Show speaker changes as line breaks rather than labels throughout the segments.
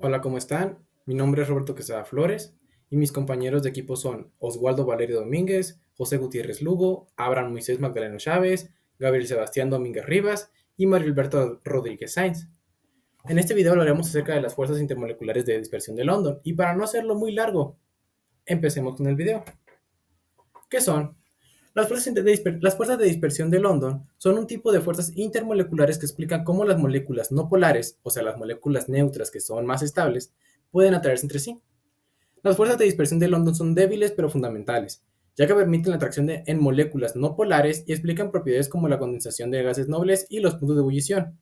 Hola, ¿cómo están? Mi nombre es Roberto Quesada Flores y mis compañeros de equipo son Oswaldo Valerio Domínguez, José Gutiérrez Lugo, Abraham Moisés Magdaleno Chávez, Gabriel Sebastián Domínguez Rivas y Mario Alberto Rodríguez Sainz. En este video hablaremos acerca de las fuerzas intermoleculares de dispersión de London y para no hacerlo muy largo, empecemos con el video. ¿Qué son? Las fuerzas de dispersión de London son un tipo de fuerzas intermoleculares que explican cómo las moléculas no polares, o sea, las moléculas neutras que son más estables, pueden atraerse entre sí. Las fuerzas de dispersión de London son débiles pero fundamentales, ya que permiten la atracción en moléculas no polares y explican propiedades como la condensación de gases nobles y los puntos de ebullición.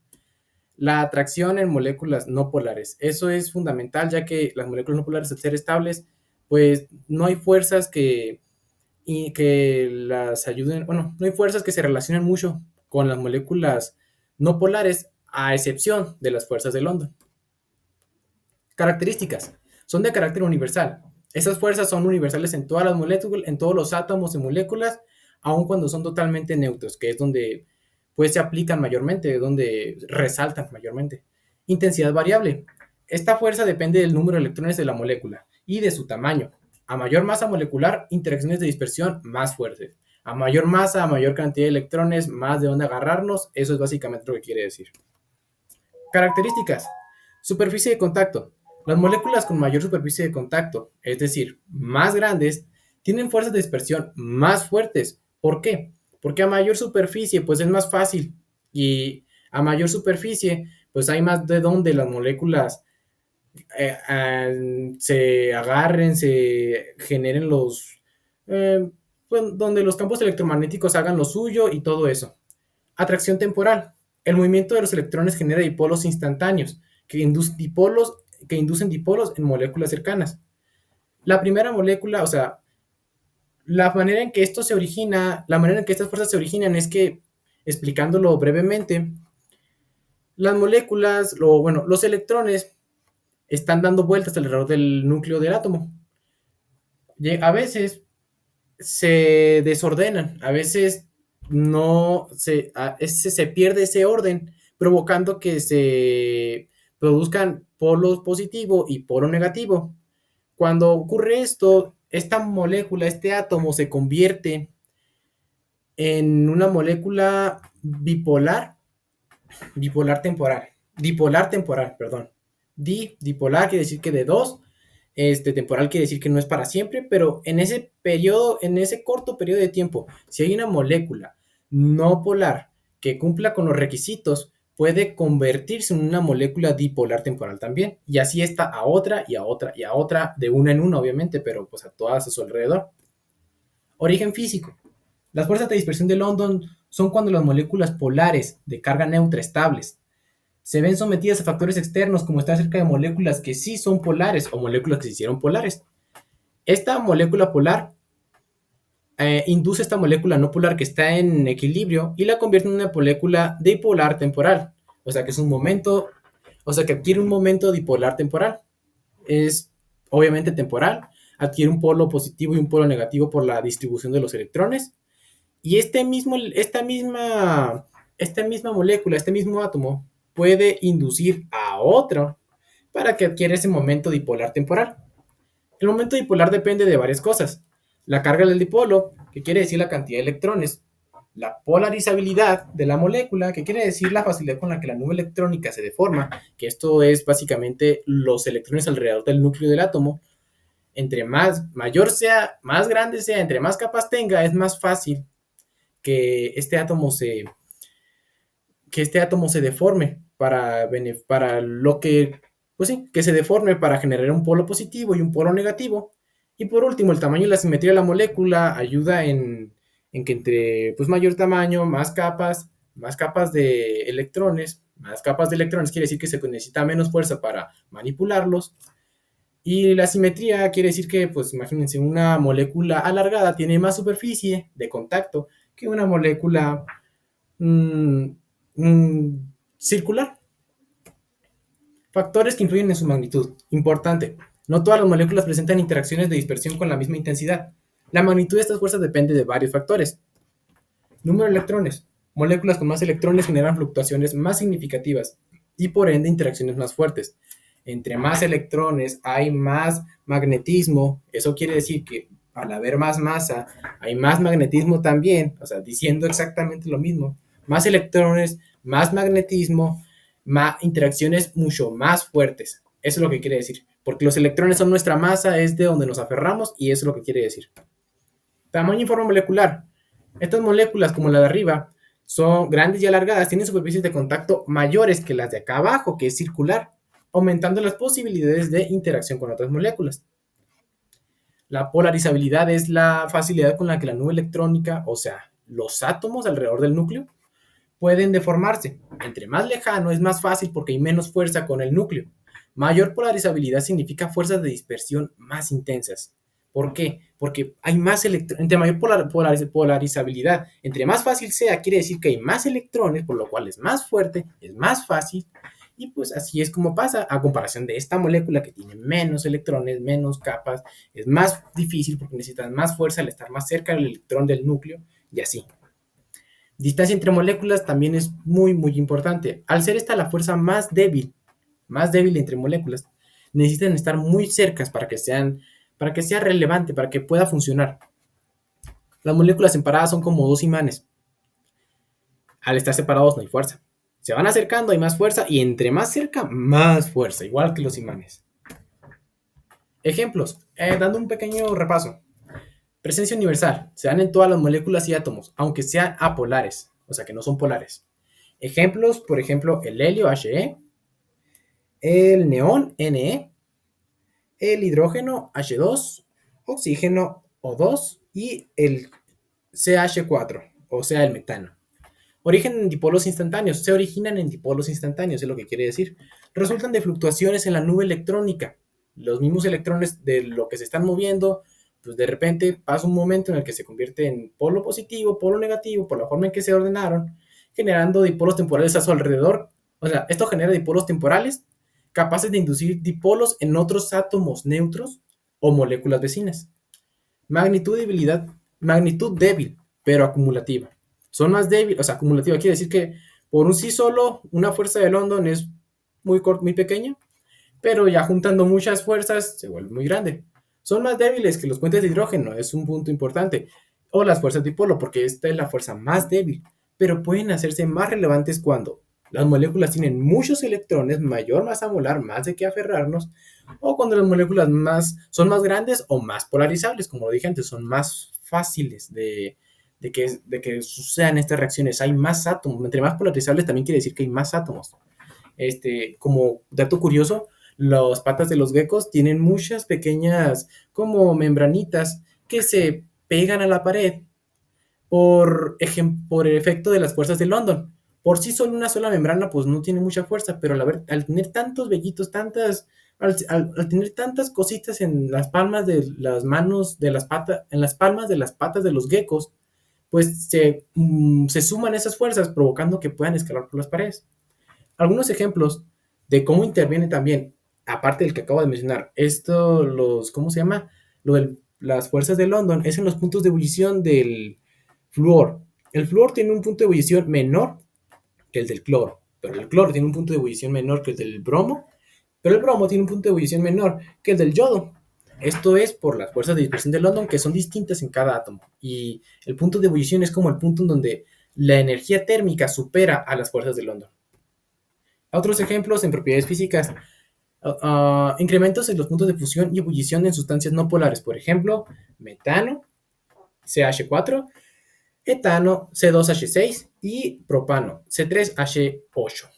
La atracción en moléculas no polares. Eso es fundamental, ya que las moléculas no polares, al ser estables, pues no hay fuerzas que las ayuden, bueno, no hay fuerzas que se relacionen mucho con las moléculas no polares, a excepción de las fuerzas de London. Características. Son de carácter universal. Esas fuerzas son universales en todas las moléculas, en todos los átomos y moléculas, aun cuando son totalmente neutros, que es donde pues se aplican mayormente, donde resaltan mayormente. Intensidad variable. Esta fuerza depende del número de electrones de la molécula y de su tamaño. A mayor masa molecular, interacciones de dispersión más fuertes. A mayor masa, a mayor cantidad de electrones, más de dónde agarrarnos. Eso es básicamente lo que quiere decir. Características. Superficie de contacto. Las moléculas con mayor superficie de contacto, es decir, más grandes, tienen fuerzas de dispersión más fuertes. ¿Por qué? Porque a mayor superficie, pues es más fácil. Y a mayor superficie, pues hay más de donde las moléculas se agarren, se generen pues, donde los campos electromagnéticos hagan lo suyo y todo eso. Atracción temporal. El movimiento de los electrones genera dipolos instantáneos, que inducen dipolos en moléculas cercanas. La primera molécula, o sea, la manera en que esto se origina, la manera en que estas fuerzas se originan es que, explicándolo brevemente, las moléculas, los electrones están dando vueltas alrededor del núcleo del átomo. A veces se desordenan, a veces se pierde ese orden, provocando que se produzcan polos positivo y polo negativo. Cuando ocurre esto, esta molécula, este átomo se convierte en una molécula dipolar temporal, perdón. Dipolar quiere decir que de dos, temporal quiere decir que no es para siempre, pero en ese periodo, en ese corto periodo de tiempo, si hay una molécula no polar que cumpla con los requisitos, puede convertirse en una molécula dipolar temporal también, y así está a otra y a otra y a otra, de una en una obviamente, pero pues a todas a su alrededor. Origen físico. Las fuerzas de dispersión de London son cuando las moléculas polares de carga neutra estables se ven sometidas a factores externos, como estar cerca de moléculas que sí son polares o moléculas que se hicieron polares. Esta molécula polar induce esta molécula no polar que está en equilibrio y la convierte en una molécula dipolar temporal. O sea que es un momento, o sea que adquiere un momento dipolar temporal. Es obviamente temporal, adquiere un polo positivo y un polo negativo por la distribución de los electrones. Y esta misma molécula, este mismo átomo, puede inducir a otro para que adquiera ese momento dipolar temporal. El momento dipolar depende de varias cosas. La carga del dipolo, que quiere decir la cantidad de electrones. La polarizabilidad de la molécula, que quiere decir la facilidad con la que la nube electrónica se deforma, que esto es básicamente los electrones alrededor del núcleo del átomo. Entre mayor sea, más grande sea, entre más capas tenga, es más fácil que este átomo se deforme para lo que, pues sí, que se deforme para generar un polo positivo y un polo negativo. Y por último, el tamaño y la simetría de la molécula ayuda en que entre pues, mayor tamaño, más capas de electrones, quiere decir que se necesita menos fuerza para manipularlos. Y la simetría quiere decir que, pues imagínense, una molécula alargada tiene más superficie de contacto que una molécula mm, circular. Factores que influyen en su magnitud. Importante. No todas las moléculas presentan interacciones de dispersión con la misma intensidad. La magnitud de estas fuerzas depende de varios factores. Número de electrones. Moléculas con más electrones generan fluctuaciones más significativas y por ende interacciones más fuertes. Entre más electrones hay más magnetismo. Eso quiere decir que al haber más masa hay más magnetismo también, o sea, diciendo exactamente lo mismo. Más electrones, más magnetismo, más interacciones mucho más fuertes. Eso es lo que quiere decir. Porque los electrones son nuestra masa, es de donde nos aferramos y eso es lo que quiere decir. Tamaño y forma molecular. Estas moléculas, como la de arriba, son grandes y alargadas, tienen superficies de contacto mayores que las de acá abajo, que es circular, aumentando las posibilidades de interacción con otras moléculas. La polarizabilidad es la facilidad con la que la nube electrónica, o sea, los átomos alrededor del núcleo, pueden deformarse. Entre más lejano es más fácil porque hay menos fuerza con el núcleo. Mayor polarizabilidad significa fuerzas de dispersión más intensas. ¿Por qué? Porque hay más electrones, entre mayor polarizabilidad, entre más fácil sea, quiere decir que hay más electrones, por lo cual es más fuerte, es más fácil, y pues así es como pasa, a comparación de esta molécula que tiene menos electrones, menos capas, es más difícil porque necesitan más fuerza al estar más cerca del electrón del núcleo, y así. Distancia entre moléculas también es muy, muy importante. Al ser esta la fuerza más débil entre moléculas, necesitan estar muy cercas para que sea relevante, para que pueda funcionar. Las moléculas separadas son como dos imanes. Al estar separados no hay fuerza. Se van acercando, hay más fuerza, y entre más cerca, más fuerza, igual que los imanes. Ejemplos, dando un pequeño repaso. Presencia universal, se dan en todas las moléculas y átomos, aunque sean apolares, o sea que no son polares. Ejemplos, por ejemplo, el helio He, el neón Ne, el hidrógeno H2, oxígeno O2 y el CH4, o sea, el metano. Origen en dipolos instantáneos. Se originan en dipolos instantáneos, es lo que quiere decir. Resultan de fluctuaciones en la nube electrónica. Los mismos electrones de lo que se están moviendo, pues de repente pasa un momento en el que se convierte en polo positivo, polo negativo, por la forma en que se ordenaron, generando dipolos temporales a su alrededor. O sea, esto genera dipolos temporales capaces de inducir dipolos en otros átomos neutros o moléculas vecinas. Magnitud y debilidad. Magnitud débil, pero acumulativa. Son más débiles, o sea, acumulativa quiere decir que por un sí solo, una fuerza de London es muy pequeña, pero ya juntando muchas fuerzas se vuelve muy grande. Son más débiles que los puentes de hidrógeno, es un punto importante. O las fuerzas dipolo, porque esta es la fuerza más débil, pero pueden hacerse más relevantes cuando las moléculas tienen muchos electrones, mayor masa molar, más de qué aferrarnos, o cuando las moléculas son más grandes o más polarizables, como lo dije antes, son más fáciles de que sucedan estas reacciones. Hay más átomos, entre más polarizables también quiere decir que hay más átomos. Como dato curioso, las patas de los geckos tienen muchas pequeñas como membranitas que se pegan a la pared por el efecto de las fuerzas de London. Por sí solo una sola membrana pues no tiene mucha fuerza, pero al tener tantos vellitos, al tener tantas cositas en las palmas de las manos, en las palmas de las patas de los geckos, pues se suman esas fuerzas provocando que puedan escalar por las paredes. Algunos ejemplos de cómo interviene también, aparte del que acabo de mencionar, ¿cómo se llama? Lo de las fuerzas de London, es en los puntos de ebullición del flúor. El flúor tiene un punto de ebullición menor que el del cloro, pero el cloro tiene un punto de ebullición menor que el del bromo, pero el bromo tiene un punto de ebullición menor que el del yodo. Esto es por las fuerzas de dispersión de London, que son distintas en cada átomo. Y el punto de ebullición es como el punto en donde la energía térmica supera a las fuerzas de London. Otros ejemplos en propiedades físicas. Incrementos en los puntos de fusión y ebullición en sustancias no polares. Por ejemplo, metano, CH4, etano, C2H6 y propano, C3H8.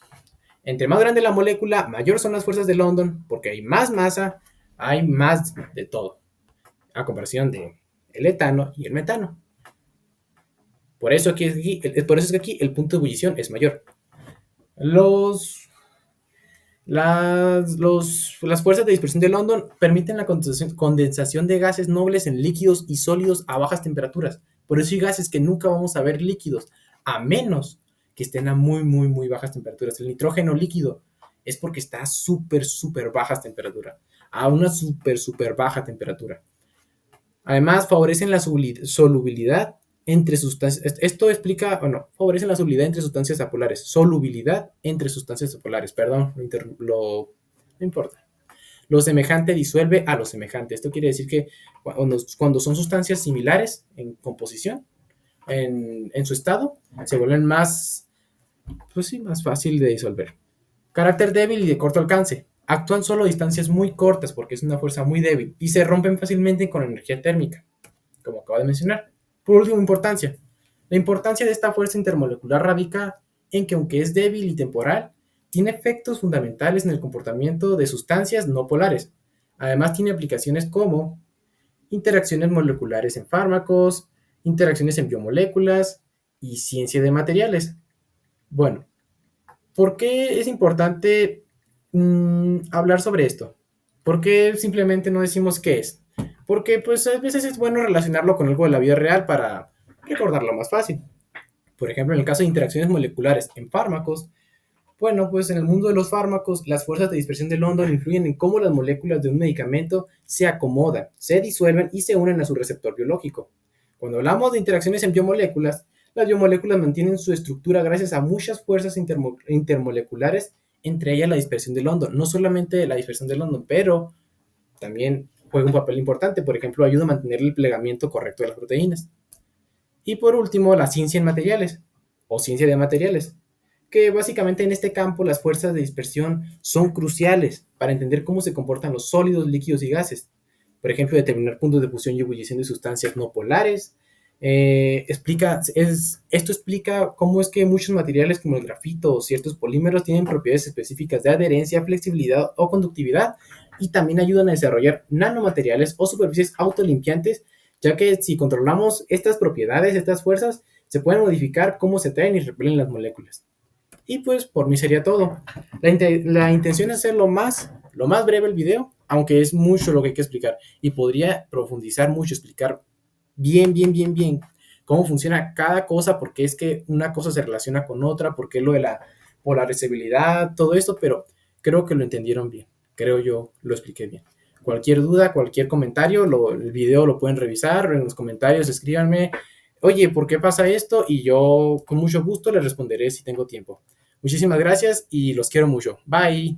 Entre más grande la molécula, mayor son las fuerzas de London, porque hay más masa, hay más de todo, a comparación de el etano y el metano. Por eso es que aquí el punto de ebullición es mayor. Las fuerzas de dispersión de London permiten la condensación de gases nobles en líquidos y sólidos a bajas temperaturas. Por eso hay gases que nunca vamos a ver líquidos, a menos que estén a muy, muy, muy bajas temperaturas. El nitrógeno líquido es porque está a súper, súper bajas temperaturas, a una súper, súper baja temperatura. Además, favorecen la solubilidad entre sustancias. Esto explica, favorecen la solubilidad entre sustancias apolares. Solubilidad entre sustancias apolares. Perdón, no importa. Lo semejante disuelve a lo semejante. Esto quiere decir que cuando son sustancias similares en composición, en su estado, se vuelven más, pues sí, más fácil de disolver. Carácter débil y de corto alcance. Actúan solo a distancias muy cortas porque es una fuerza muy débil y se rompen fácilmente con energía térmica, como acabo de mencionar. Por último, importancia. La importancia de esta fuerza intermolecular radica en que, aunque es débil y temporal, tiene efectos fundamentales en el comportamiento de sustancias no polares. Además, tiene aplicaciones como interacciones moleculares en fármacos, interacciones en biomoléculas y ciencia de materiales. Bueno, ¿por qué es importante hablar sobre esto? ¿Por qué simplemente no decimos qué es? Porque pues a veces es bueno relacionarlo con algo de la vida real para recordarlo más fácil. Por ejemplo, en el caso de interacciones moleculares en fármacos, bueno, pues en el mundo de los fármacos, las fuerzas de dispersión de London influyen en cómo las moléculas de un medicamento se acomodan, se disuelven y se unen a su receptor biológico. Cuando hablamos de interacciones en biomoléculas, las biomoléculas mantienen su estructura gracias a muchas fuerzas intermoleculares, entre ellas la dispersión de London. No solamente la dispersión de London, pero también juega un papel importante. Por ejemplo, ayuda a mantener el plegamiento correcto de las proteínas. Y por último, la ciencia en materiales o ciencia de materiales, que básicamente en este campo las fuerzas de dispersión son cruciales para entender cómo se comportan los sólidos, líquidos y gases. Por ejemplo, determinar puntos de fusión y ebullición de sustancias no polares. Esto explica cómo es que muchos materiales como el grafito o ciertos polímeros tienen propiedades específicas de adherencia, flexibilidad o conductividad, y también ayudan a desarrollar nanomateriales o superficies autolimpiantes, ya que si controlamos estas propiedades, estas fuerzas, se pueden modificar cómo se atraen y repelen las moléculas. Y pues por mí sería todo. La intención es hacer lo más breve el video, aunque es mucho lo que hay que explicar. Y podría profundizar mucho, explicar bien cómo funciona cada cosa, porque es que una cosa se relaciona con otra, porque lo de la polarizabilidad, todo esto, pero creo que lo entendieron bien. Creo yo lo expliqué bien. Cualquier duda, cualquier comentario, el video lo pueden revisar en los comentarios, escríbanme, oye, ¿por qué pasa esto? Y yo con mucho gusto les responderé si tengo tiempo. Muchísimas gracias y los quiero mucho. Bye.